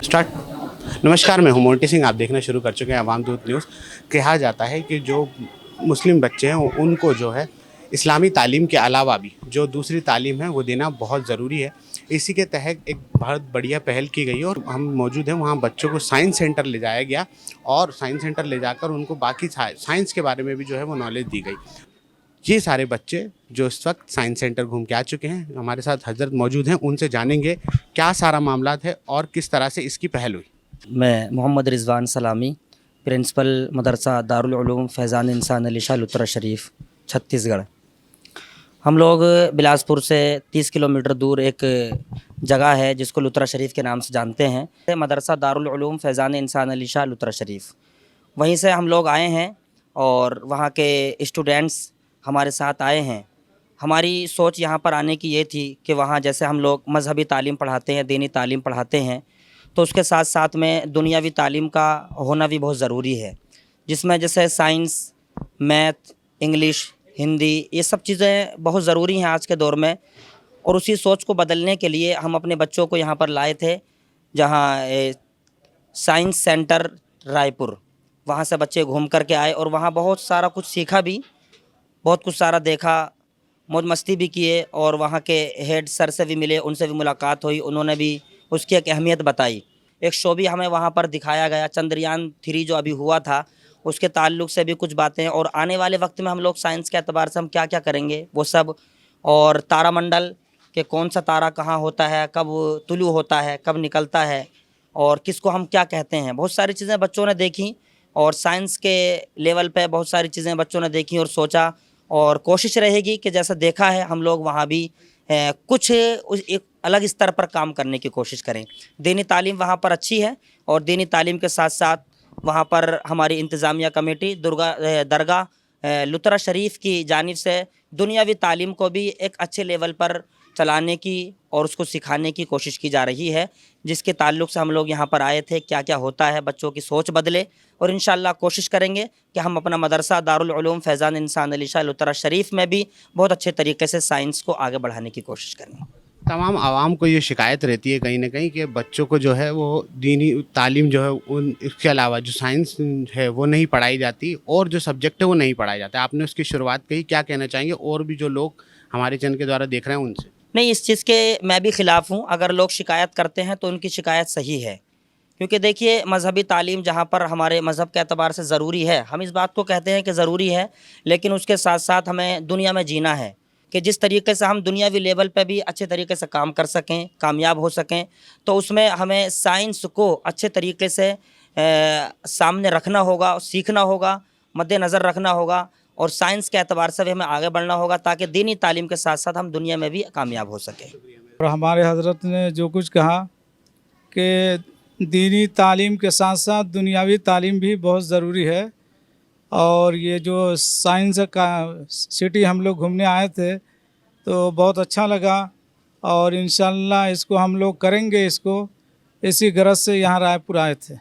Start. नमस्कार, मैं हूं मोंटी सिंह। आप देखना शुरू कर चुके हैं आवाम दूत न्यूज़। कहा जाता है कि जो मुस्लिम बच्चे हैं उनको जो है इस्लामी तालीम के अलावा भी जो दूसरी तालीम है वो देना बहुत ज़रूरी है। इसी के तहत एक बहुत बढ़िया पहल की गई और हम मौजूद हैं वहाँ। बच्चों को साइंस सेंटर ले जाया गया और साइंस सेंटर ले जाकर उनको बाकी साइंस के बारे में भी जो है वो नॉलेज दी गई। ये सारे बच्चे जो इस वक्त साइंस सेंटर घूम के आ चुके हैं, हमारे साथ हजरत मौजूद हैं। उनसे जानेंगे क्या सारा मामला है और किस तरह से इसकी पहल हुई। मैं मोहम्मद रिजवान सलामी, प्रिंसिपल मदरसा दारुल उलूम फैज़ान इंसान अली शाह लुत्रा शरीफ, छत्तीसगढ़। हम लोग बिलासपुर से 30 किलोमीटर दूर एक जगह है जिसको लुत्रा शरीफ के नाम से जानते हैं, मदरसा दारुल उलूम फैज़ान इंसान अली शाह लुत्रा शरीफ। वहीं से हम लोग आए हैं और वहाँ के स्टूडेंट्स हमारे साथ आए हैं। हमारी सोच यहाँ पर आने की ये थी कि वहाँ जैसे हम लोग मजहबी तालीम पढ़ाते हैं, दीनी तालीम पढ़ाते हैं, तो उसके साथ साथ में दुनियावी तालीम का होना भी बहुत ज़रूरी है, जिसमें जैसे साइंस, मैथ, इंग्लिश, हिंदी, ये सब चीज़ें बहुत ज़रूरी हैं आज के दौर में। और उसी सोच को बदलने के लिए हम अपने बच्चों को यहाँ पर लाए थे, जहाँ साइंस सेंटर रायपुर। वहाँ से बच्चे घूम कर के आए और वहाँ बहुत सारा कुछ सीखा भी, बहुत कुछ सारा देखा, मौज मस्ती भी किए और वहाँ के हेड सर से भी मिले, उनसे भी मुलाकात हुई। उन्होंने भी उसकी एक अहमियत बताई। एक शो भी हमें वहाँ पर दिखाया गया, चंद्रयान-3 जो अभी हुआ था उसके ताल्लुक़ से भी कुछ बातें, और आने वाले वक्त में हम लोग साइंस के एतबार से हम क्या क्या करेंगे वो सब, और तारामंडल के कौन सा तारा कहाँ होता है, कब तुलू होता है, कब निकलता है, और किसको हम क्या कहते हैं। बहुत सारी चीज़ें बच्चों ने देखी और साइंस के लेवल पे बहुत सारी चीज़ें बच्चों ने देखी और सोचा, और कोशिश रहेगी कि जैसा देखा है हम लोग वहाँ भी कुछ एक अलग स्तर पर काम करने की कोशिश करें। दीनी तालीम वहाँ पर अच्छी है और दीनी तालीम के साथ साथ वहाँ पर हमारी इंतज़ामिया कमेटी दरगाह लुत्रा शरीफ की जानिब से दुनियावी तालीम को भी एक अच्छे लेवल पर चलाने की और उसको सिखाने की कोशिश की जा रही है, जिसके ताल्लुक़ से हम लोग यहाँ पर आए थे। क्या क्या होता है, बच्चों की सोच बदले, और इंशाअल्लाह कोशिश करेंगे कि हम अपना मदरसा दारुल उलूम फैज़ान इंसान अली शाह लुत्रा शरीफ में भी बहुत अच्छे तरीके से साइंस को आगे बढ़ाने की कोशिश करें। तमाम आवाम को ये शिकायत रहती है कहीं ना कहीं कि बच्चों को जो है वो दीनी तालीम जो है उन इसके अलावा जो साइंस है वो नहीं पढ़ाई जाती और जो सब्जेक्ट है वो नहीं पढ़ाया जाता। आपने उसकी शुरुआत कही, क्या कहना चाहेंगे और भी जो लोग हमारे चैनल के द्वारा देख रहे हैं उनसे? नहीं, इस चीज़ के मैं भी ख़िलाफ़ हूँ। अगर लोग शिकायत करते हैं तो उनकी शिकायत सही है, क्योंकि देखिए मजहबी तालीम जहाँ पर हमारे मज़हब के एतबार से ज़रूरी है, हम इस बात को कहते हैं कि ज़रूरी है, लेकिन उसके साथ साथ हमें दुनिया में जीना है कि जिस तरीके से हम दुनियावी लेवल पे भी अच्छे तरीके से काम कर सकें, कामयाब हो सकें, तो उसमें हमें साइंस को अच्छे तरीके से सामने रखना होगा, सीखना होगा, मद्देनज़र रखना होगा, और साइंस के एतबार से भी हमें आगे बढ़ना होगा ताकि दीनी तालीम के साथ साथ हम दुनिया में भी कामयाब हो सकें। और हमारे हज़रत ने जो कुछ कहा कि दीनी तालीम के साथ साथ दुनियावी तालीम भी बहुत ज़रूरी है, और ये जो साइंस का सिटी हम लोग घूमने आए थे तो बहुत अच्छा लगा, और इंशाअल्लाह इसको हम लोग करेंगे, इसको इसी गरज से यहाँ रायपुर आए थे।